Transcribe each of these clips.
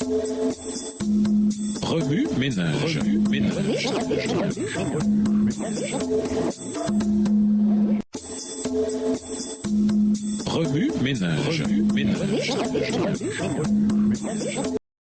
Remue ménage. Remue ménage.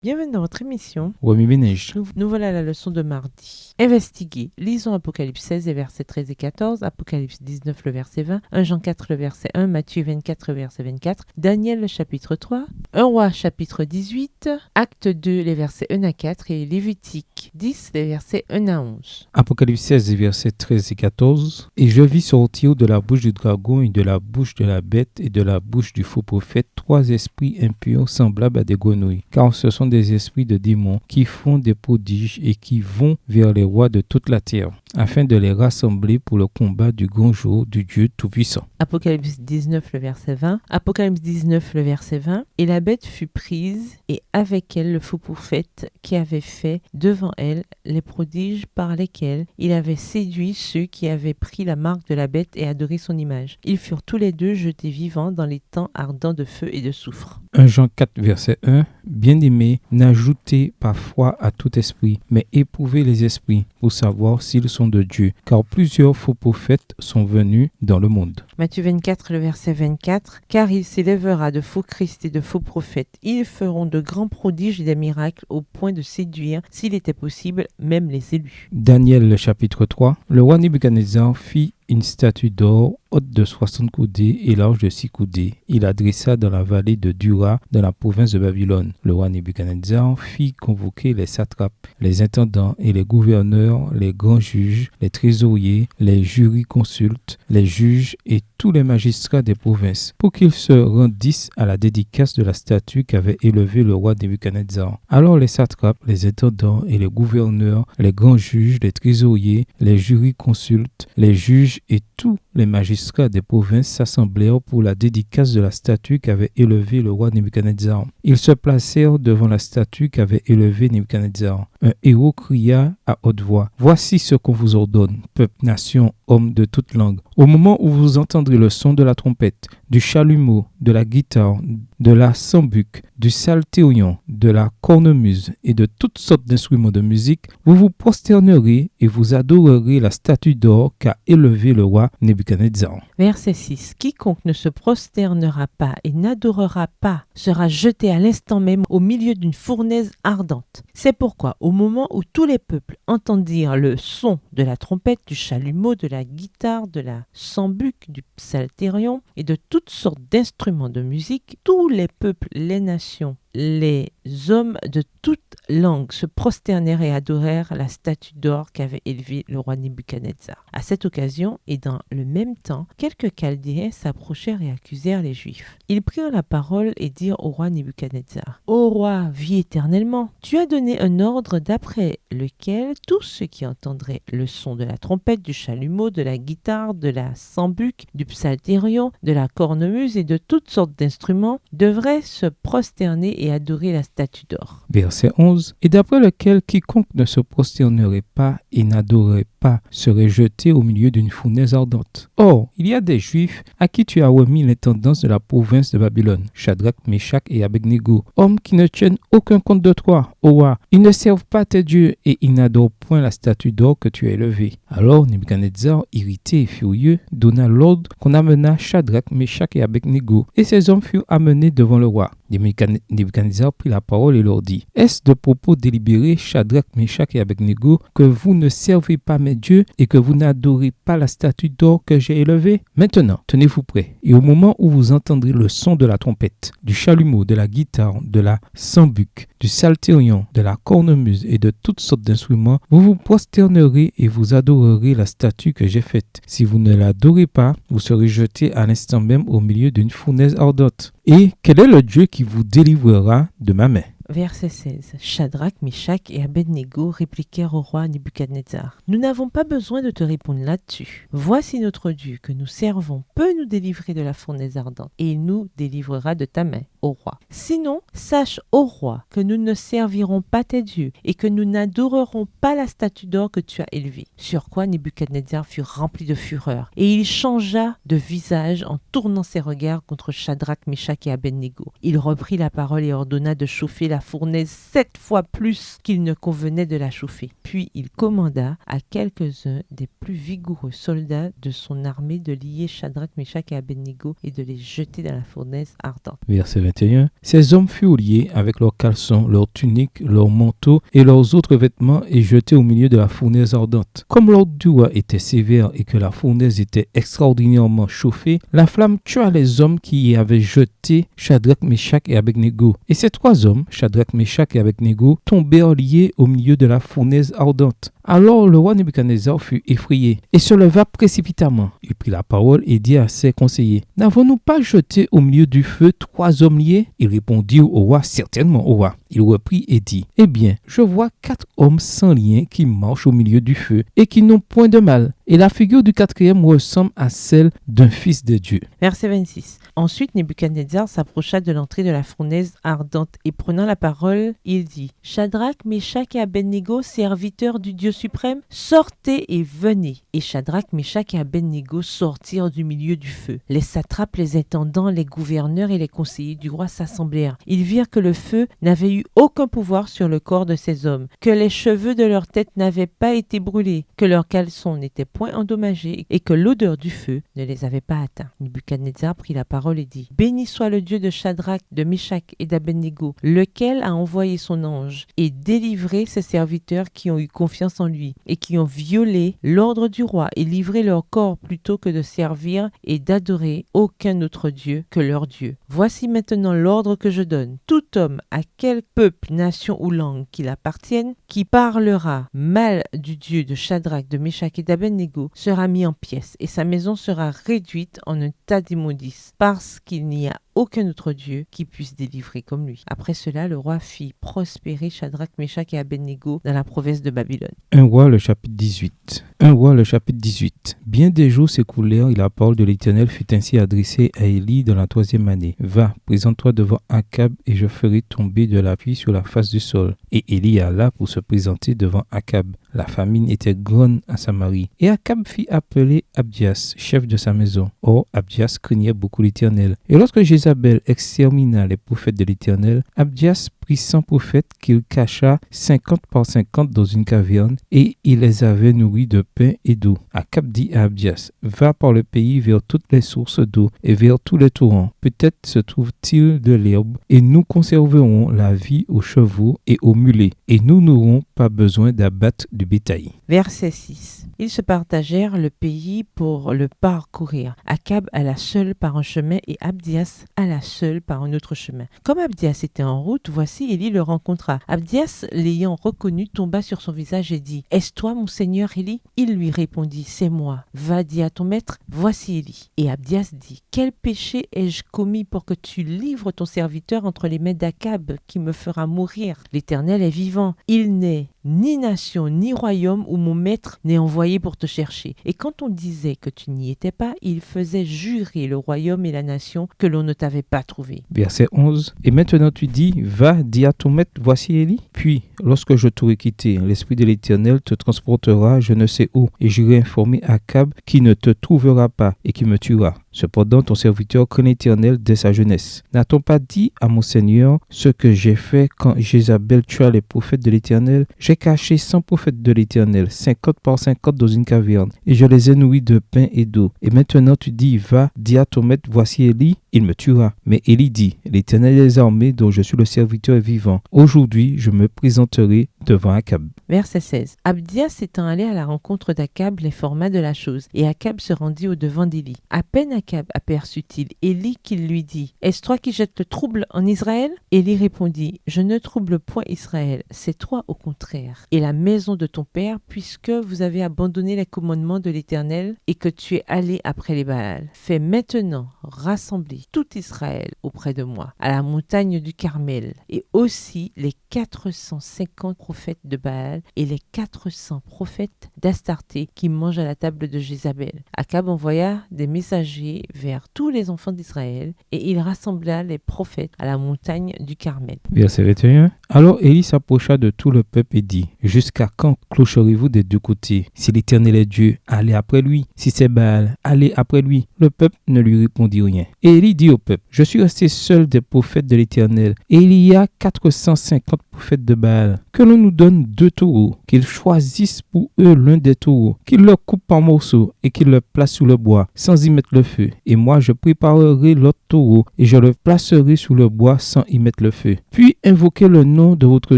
Bienvenue dans votre émission. Remue ménage. Nous voilà à la leçon de mardi. Investiguer. Lisons Apocalypse 16, les versets 13 et 14, Apocalypse 19, le verset 20, 1 Jean 4, le verset 1, Matthieu 24, le verset 24, Daniel, le chapitre 3, 1 Roi, chapitre 18, Acte 2, les versets 1 à 4 et Lévitique 10, les versets 1 à 11. Apocalypse 16, les versets 13 et 14. Et je vis sortir de la bouche du dragon et de la bouche de la bête et de la bouche du faux prophète 3 esprits impurs semblables à des grenouilles, car ce sont des esprits de démons qui font des prodiges et qui vont vers les rois de toute la terre, afin de les rassembler pour le combat du grand jour du Dieu Tout-Puissant. Apocalypse 19, le verset 20, Apocalypse 19, le verset 20, et la bête fut prise, et avec elle le faux prophète qui avait fait devant elle les prodiges par lesquels il avait séduit ceux qui avaient pris la marque de la bête et adoré son image. Ils furent tous les deux jetés vivants dans les temps ardents de feu et de soufre. 1 Jean 4, verset 1. Bien-aimés, n'ajoutez pas foi à tout esprit, mais éprouvez les esprits pour savoir s'ils sont de Dieu, car plusieurs faux prophètes sont venus dans le monde. Matthieu 24, le verset 24, car il s'élèvera de faux Christ et de faux prophètes. Ils feront de grands prodiges et des miracles au point de séduire, s'il était possible, même les élus. Daniel, le chapitre 3. Le roi Nebuchadnezzar fit une statue d'or haute de 60 coudées et large de 6 coudées. Il la dressa dans la vallée de Dura, dans la province de Babylone. Le roi Nebuchadnezzar fit convoquer les satrapes, les intendants et les gouverneurs, les grands juges, les trésoriers, les jurisconsultes, les juges et tous les magistrats des provinces, pour qu'ils se rendissent à la dédicace de la statue qu'avait élevée le roi Nebuchadnezzar. Alors les satrapes, les intendants et les gouverneurs, les grands juges, les trésoriers, les jurisconsultes, les juges et tous les magistrats des provinces s'assemblèrent pour la dédicace de la statue qu'avait élevée le roi Nebuchadnezzar. Ils se placèrent devant la statue qu'avait élevée Nebuchadnezzar. Un héros cria à haute voix: « Voici ce qu'on vous ordonne, peuple, nation, hommes de toute langue. Au moment où vous entendrez le son de la trompette, du chalumeau, de la guitare, de la sambuc, du psalterion, de la cornemuse et de toutes sortes d'instruments de musique, vous vous prosternerez et vous adorerez la statue d'or qu'a élevée le roi Nebuchadnezzar. » Verset 6. Quiconque ne se prosternera pas et n'adorera pas sera jeté à l'instant même au milieu d'une fournaise ardente. C'est pourquoi, au moment où tous les peuples entendirent le son de la trompette, du chalumeau, de la guitare, de la sambuc, du psalterion et de toutes sortes d'instruments de musique, tous les peuples, les nations, les hommes de toute langue se prosternèrent et adorèrent la statue d'or qu'avait élevée le roi Nebuchadnezzar. À cette occasion, et dans le même temps, quelques Chaldéens s'approchèrent et accusèrent les Juifs. Ils prirent la parole et dirent au roi Nebuchadnezzar: « Ô roi, vis éternellement, tu as donné un ordre d'après lequel tous ceux qui entendraient le son de la trompette, du chalumeau, de la guitare, de la sambuc, du psalterion, de la cornemuse et de toutes sortes d'instruments devraient se prosterner et adorer la statue d'or. » Verset 11. Et d'après lequel quiconque ne se prosternerait pas et n'adorerait pas serait jeté au milieu d'une fournaise ardente. Or, il y a des Juifs à qui tu as remis l'intendance de la province de Babylone, Shadrach, Meshach et Abednego, hommes qui ne tiennent aucun compte de toi, ô roi. Ils ne servent pas tes dieux et ils n'adorent point la statue d'or que tu as élevée. Alors Nebuchadnezzar, irrité et furieux, donna l'ordre qu'on amena Shadrach, Meshach et Abednego, et ces hommes furent amenés devant le roi. Nebuchadnezzar prit la parole et leur dit: « Est-ce de propos délibérés, Shadrach, Meshach et Abednego, que vous ne servez pas mes dieux et que vous n'adorez pas la statue d'or que j'ai élevée? Maintenant, tenez-vous prêts, et au moment où vous entendrez le son de la trompette, du chalumeau, de la guitare, de la sambuc, du psalterion, de la cornemuse et de toutes sortes d'instruments, vous vous prosternerez et vous adorerez la statue que j'ai faite. Si vous ne l'adorez pas, vous serez jeté à l'instant même au milieu d'une fournaise ardente. Et quel est le Dieu qui vous délivrera de ma main? » Verset 16. Shadrach, Meshach et Abednego répliquèrent au roi Nebuchadnezzar: « Nous n'avons pas besoin de te répondre là-dessus. Voici notre Dieu que nous servons peut nous délivrer de la fournaise ardente, et il nous délivrera de ta main. » au roi. Sinon, sache, ô roi, que nous ne servirons pas tes dieux et que nous n'adorerons pas la statue d'or que tu as élevée. » Sur quoi Nebuchadnezzar fut rempli de fureur et il changea de visage en tournant ses regards contre Shadrach, Meshach et Abednego. Il reprit la parole et ordonna de chauffer la fournaise 7 fois plus qu'il ne convenait de la chauffer. Puis il commanda à quelques-uns des plus vigoureux soldats de son armée de lier Shadrach, Meshach et Abednego et de les jeter dans la fournaise ardente. Verset 21. Ces hommes furent liés avec leurs caleçons, leurs tuniques, leurs manteaux et leurs autres vêtements et jetés au milieu de la fournaise ardente. Comme l'ordre du roi était sévère et que la fournaise était extraordinairement chauffée, la flamme tua les hommes qui y avaient jeté Shadrach, Meshach et Abednego. Et ces 3 hommes, Shadrach, Meshach et Abednego, tombèrent liés au milieu de la fournaise ardente. Alors le roi Nebuchadnezzar fut effrayé et se leva précipitamment. Il prit la parole et dit à ses conseillers: « N'avons-nous pas jeté au milieu du feu 3 hommes liés ?» Ils répondirent au roi: « Certainement, au roi. » Il reprit et dit: « Eh bien, je vois 4 hommes sans lien qui marchent au milieu du feu et qui n'ont point de mal. Et la figure du 4e ressemble à celle d'un fils de Dieu. » Verset 26. Ensuite, Nebuchadnezzar s'approcha de l'entrée de la fournaise ardente et prenant la parole, il dit: « Shadrach, Meshach et Abednego, serviteurs du Dieu suprême, sortez et venez. » Et Shadrach, Meshach et Abednego sortirent du milieu du feu. Les satrapes, les intendants, les gouverneurs et les conseillers du roi s'assemblèrent. Ils virent que le feu n'avait eu aucun pouvoir sur le corps de ces hommes, que les cheveux de leur tête n'avaient pas été brûlés, que leurs caleçons n'étaient point endommagés et que l'odeur du feu ne les avait pas atteints. Nebuchadnezzar prit la parole et dit: « Béni soit le Dieu de Shadrach, de Meshach et d'Abednego, lequel a envoyé son ange et délivré ses serviteurs qui ont eu confiance en lui et qui ont violé l'ordre du roi et livré leur corps plutôt que de servir et d'adorer aucun autre Dieu que leur Dieu. Voici maintenant l'ordre que je donne. Tout homme, à quel peuple, nation ou langue qu'il appartienne, qui parlera mal du Dieu de Shadrach, de Meshach et d'Abednego sera mis en pièces et sa maison sera réduite en un tas d'immondices, parce qu'il n'y a aucun autre Dieu qui puisse délivrer comme lui. » Après cela, le roi fit prospérer Shadrach, Meshach et Abednego dans la province de Babylone. 1 Roi, le chapitre 18. 1 Roi, le chapitre 18. Bien des jours s'écoulèrent et la parole de l'Éternel fut ainsi adressée à Élie dans la 3e année. « Va, présente-toi devant Akab et je ferai tomber de la pluie sur la face du sol. » Et Élie alla pour se présenter devant Akab. La famine était grande à Samarie. Et Akab fit appeler Abdias, chef de sa maison. Or, Abdias craignait beaucoup l'Éternel. Et lorsque Jézabel extermina les prophètes de l'Éternel, Abdias prit 100 prophètes qu'il cacha 50 par 50 dans une caverne, et il les avait nourris de pain et d'eau. Akab dit à Abdias: « Va par le pays vers toutes les sources d'eau et vers tous les torrents. Peut-être se trouve-t-il de l'herbe, et nous conserverons la vie aux chevaux et aux mulets, et nous n'aurons pas besoin d'abattre du bétail. » Verset 6. Ils se partagèrent le pays pour le parcourir. Akab alla seul par un chemin et Abdias alla seul par un autre chemin. Comme Abdias était en route, voici Élie le rencontra. Abdias, l'ayant reconnu, tomba sur son visage et dit: « Est-ce toi, mon seigneur Élie ?» Il lui répondit: « C'est moi. Va, dis à ton maître, voici Élie. » Et Abdias dit: « Quel péché ai-je commis pour que tu livres ton serviteur entre les mains d'Akab, qui me fera mourir? L'Éternel est vivant. Il n'est ni nation, ni royaume où mon maître n'est envoyé pour te chercher. » Et quand on disait que tu n'y étais pas, il faisait jurer le royaume et la nation que l'on ne t'avait pas trouvé. Verset 11. Et maintenant tu dis: Va, dis à ton maître, voici Élie. Puis, lorsque je t'aurai quitté, l'Esprit de l'Éternel te transportera je ne sais où, et j'irai informer Akab qui ne te trouvera pas et qui me tuera. Cependant, ton serviteur craint l'Éternel dès sa jeunesse. N'a-t-on pas dit à mon Seigneur ce que j'ai fait quand Jézabel tua les prophètes de l'Éternel? J'ai caché 100 prophètes de l'Éternel, 50 par 50 dans une caverne, et je les ai nourris de pain et d'eau. Et maintenant tu dis: Va, dis à ton maître, voici Élie, il me tuera. Mais Élie dit: L'Éternel des armées dont je suis le serviteur est vivant. Aujourd'hui, je me présenterai devant Akab. Verset 16. Abdias étant allé à la rencontre d'Akab l'informa de la chose, et Akab se rendit au-devant d'Élie. À peine Akab aperçut-il Élie qu'il lui dit: Est-ce toi qui jettes le trouble en Israël? Élie répondit: Je ne trouble point Israël, c'est toi au contraire, et la maison de ton père, puisque vous avez abandonné les commandements de l'Éternel et que tu es allé après les Baals. Fais maintenant rassembler tout Israël auprès de moi, à la montagne du Carmel, et aussi les 450 prophètes prophètes de Baal et les 400 prophètes d'Astarté qui mangent à la table de Jézabel. Akab envoya des messagers vers tous les enfants d'Israël et il rassembla les prophètes à la montagne du Carmel. Verset 21. Alors Élie s'approcha de tout le peuple et dit, « Jusqu'à quand clocherez-vous des deux côtés? Si l'Éternel est Dieu, allez après lui. Si c'est Baal, allez après lui. » Le peuple ne lui répondit rien. Et Élie dit au peuple, « Je suis resté seul des prophètes de l'Éternel, et il y a 450 prophètes de Baal. Que l'on nous donne 2 taureaux, qu'ils choisissent pour eux l'un des taureaux, qu'ils le coupent en morceaux et qu'ils le placent sous le bois, sans y mettre le feu. Et moi, je préparerai l'autre taureau, et je le placerai sous le bois sans y mettre le feu. Puis invoquez le nom de votre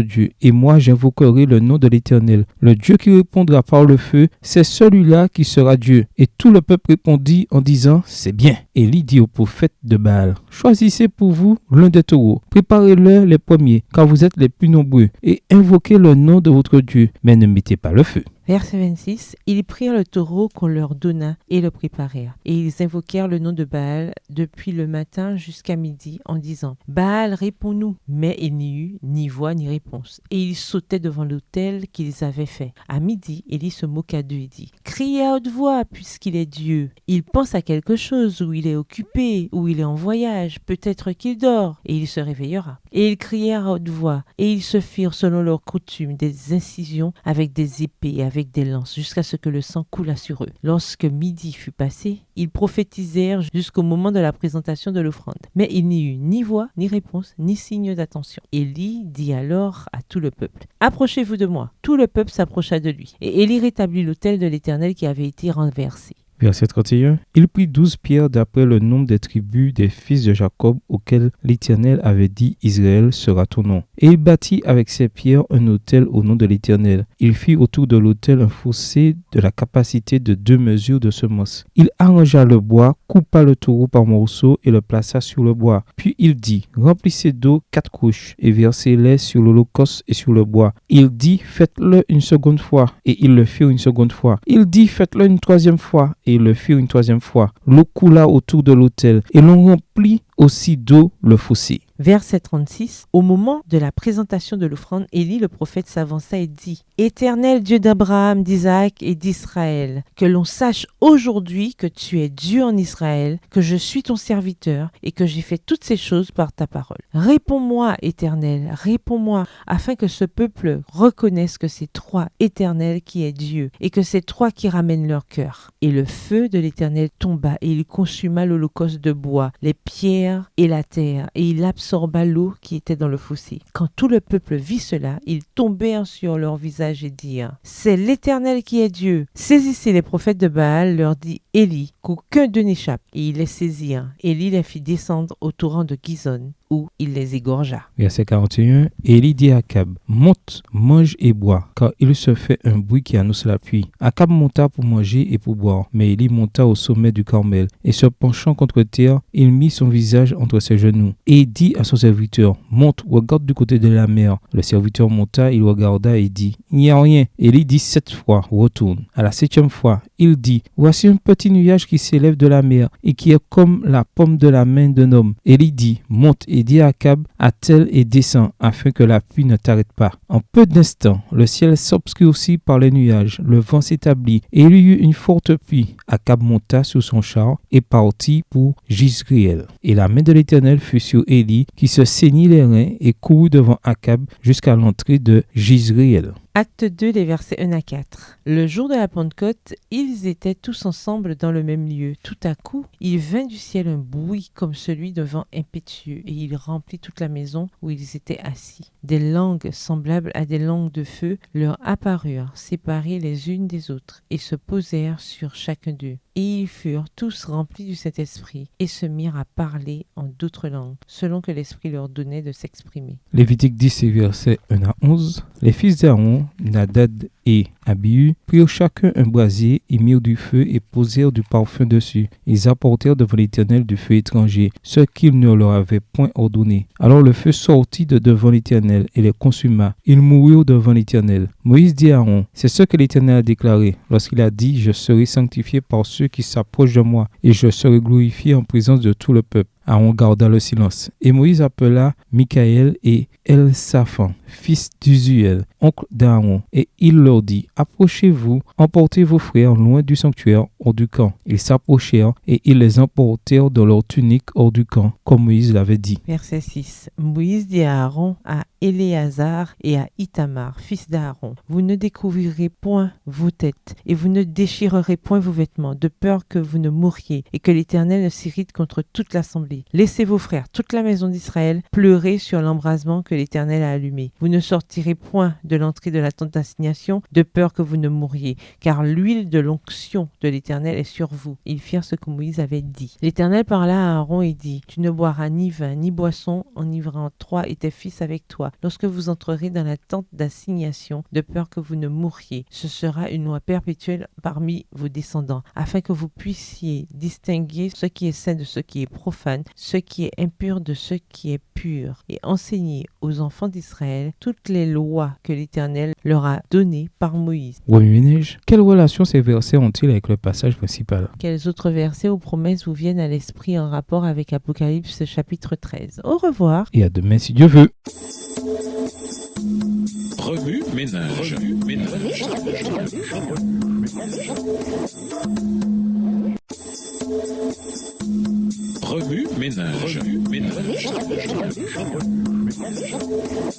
Dieu, et moi j'invoquerai le nom de l'Éternel. Le Dieu qui répondra par le feu, c'est celui-là qui sera Dieu. » Et tout le peuple répondit en disant, « C'est bien. » Élie dit aux prophètes de Baal, « Choisissez pour vous l'un des taureaux, préparez-le les premiers, car vous êtes les plus nombreux, et invoquez le nom de votre Dieu, mais ne mettez pas le feu. » Verset 26, ils prirent le taureau qu'on leur donna et le préparèrent. Et ils invoquèrent le nom de Baal depuis le matin jusqu'à midi en disant, « Baal, réponds-nous !» Mais il n'y eut ni voix ni réponse. Et ils sautaient devant l'autel qu'ils avaient fait. À midi, Élie se moqua d'eux et dit, « Criez à haute voix puisqu'il est Dieu. Il pense à quelque chose, ou il est occupé, ou il est en voyage. Peut-être qu'il dort, et il se réveillera. » Et ils crièrent à haute voix, et ils se firent selon leur coutume des incisions avec des épées, avec des lances, jusqu'à ce que le sang coulât sur eux. Lorsque midi fut passé, ils prophétisèrent jusqu'au moment de la présentation de l'offrande. Mais il n'y eut ni voix, ni réponse, ni signe d'attention. Élie dit alors à tout le peuple, « Approchez-vous de moi. » Tout le peuple s'approcha de lui. Et Élie rétablit l'autel de l'Éternel qui avait été renversé. Verset 31. Il prit 12 pierres d'après le nombre des tribus des fils de Jacob auxquels l'Éternel avait dit, Israël sera ton nom. Et il bâtit avec ces pierres un autel au nom de l'Éternel. Il fit autour de l'autel un fossé de la capacité de 2 mesures de semences. Il arrangea le bois, coupa le taureau par morceaux et le plaça sur le bois. Puis il dit, remplissez d'eau 4 couches et versez-les sur l'holocauste et sur le bois. Il dit, faites-le une seconde fois, et ils le firent une seconde fois. Il dit, faites-le une troisième fois, et ils le firent une troisième fois. L'eau coula autour de l'autel, et l'on remplit aussi d'eau le fossé. Verset 36. Au moment de la présentation de l'offrande, Élie le prophète s'avança et dit, « Éternel Dieu d'Abraham, d'Isaac et d'Israël, que l'on sache aujourd'hui que tu es Dieu en Israël, que je suis ton serviteur et que j'ai fait toutes ces choses par ta parole. Réponds-moi, Éternel, réponds-moi, afin que ce peuple reconnaisse que c'est toi, Éternel, qui es Dieu, et que c'est toi qui ramènes leur cœur. » Et le feu de l'Éternel tomba et il consuma l'holocauste de bois, les pierres et la terre, et il absorba l'eau qui était dans le fossé. Quand tout le peuple vit cela, ils tombèrent sur leur visage et dirent, « C'est l'Éternel qui est Dieu. » Saisissez les prophètes de Baal, leur dit Élie, qu'aucun d'eux n'échappe. Et ils les saisirent. Élie les fit descendre au torrent de Gizon, où il les égorgea. Verset 41. Élie dit à Akab, monte, mange et bois, car il se fait un bruit qui annonce la pluie. Akab monta pour manger et pour boire, mais Élie monta au sommet du Carmel, et se penchant contre terre, il mit son visage entre ses genoux, et dit à son serviteur, monte, regarde du côté de la mer. Le serviteur monta, il regarda et dit, il n'y a rien. Élie dit 7 fois, retourne. À la 7e fois, il dit, voici un petit nuage qui s'élève de la mer, et qui est comme la paume de la main d'un homme. Élie dit, monte, et dit à Akab, attelle et descend, afin que la pluie ne t'arrête pas. En peu d'instants, le ciel s'obscurcit par les nuages, le vent s'établit, et il y eut une forte pluie. Akab monta sur son char et partit pour Jizréel. Et la main de l'Éternel fut sur Élie, qui se saignit les reins et courut devant Akab jusqu'à l'entrée de Jizréel. Acte 2, les versets 1 à 4. Le jour de la Pentecôte, ils étaient tous ensemble dans le même lieu. Tout à coup, il vint du ciel un bruit comme celui d'un vent impétueux, et il remplit toute la maison où ils étaient assis. Des langues semblables à des langues de feu leur apparurent, séparées les unes des autres, et se posèrent sur chacun d'eux. Et ils furent tous remplis du Saint-Esprit, et se mirent à parler en d'autres langues, selon que l'Esprit leur donnait de s'exprimer. Lévitique 10, versets 1 à 11. Les fils d'Aaron, Nadab et Abihu, prirent chacun un brasier et mirent du feu et posèrent du parfum dessus. Ils apportèrent devant l'Éternel du feu étranger, ce qu'il ne leur avait point ordonné. Alors le feu sortit de devant l'Éternel et les consuma. Ils moururent devant l'Éternel. Moïse dit à Aaron, c'est ce que l'Éternel a déclaré, lorsqu'il a dit, je serai sanctifié par ceux qui s'approchent de moi, et je serai glorifié en présence de tout le peuple. Aaron garda le silence. Et Moïse appela Michaël et Elsaphan, fils d'Uziel, oncle d'Aaron, et il leur dit, approchez-vous, emportez vos frères loin du sanctuaire hors du camp. Ils s'approchèrent et ils les emportèrent dans leur tunique hors du camp, comme Moïse l'avait dit. Verset 6. Moïse dit à Aaron, à Éléazar et à Ithamar, fils d'Aaron, vous ne découvrirez point vos têtes et vous ne déchirerez point vos vêtements, de peur que vous ne mouriez et que l'Éternel ne s'irrite contre toute l'assemblée. Laissez vos frères, toute la maison d'Israël, pleurer sur l'embrasement que l'Éternel a allumé. Vous ne sortirez point de l'entrée de la tente d'assignation, de peur que vous ne mouriez, car l'huile de l'onction de l'Éternel est sur vous. Ils firent ce que Moïse avait dit. L'Éternel parla à Aaron et dit, tu ne boiras ni vin ni boisson, enivrant toi et tes fils avec toi, lorsque vous entrerez dans la tente d'assignation, de peur que vous ne mouriez. Ce sera une loi perpétuelle parmi vos descendants, afin que vous puissiez distinguer ce qui est saint de ce qui est profane, ce qui est impur de ce qui est pur, et enseigner aux enfants d'Israël toutes les lois que l'Éternel leur a données par Moïse. Ménage, quelle relation ces versets ont-ils avec le passage principal? Quels autres versets ou promesses vous viennent à l'esprit en rapport avec Apocalypse chapitre 13? Au revoir. Et à demain si Dieu veut. Remue ménage.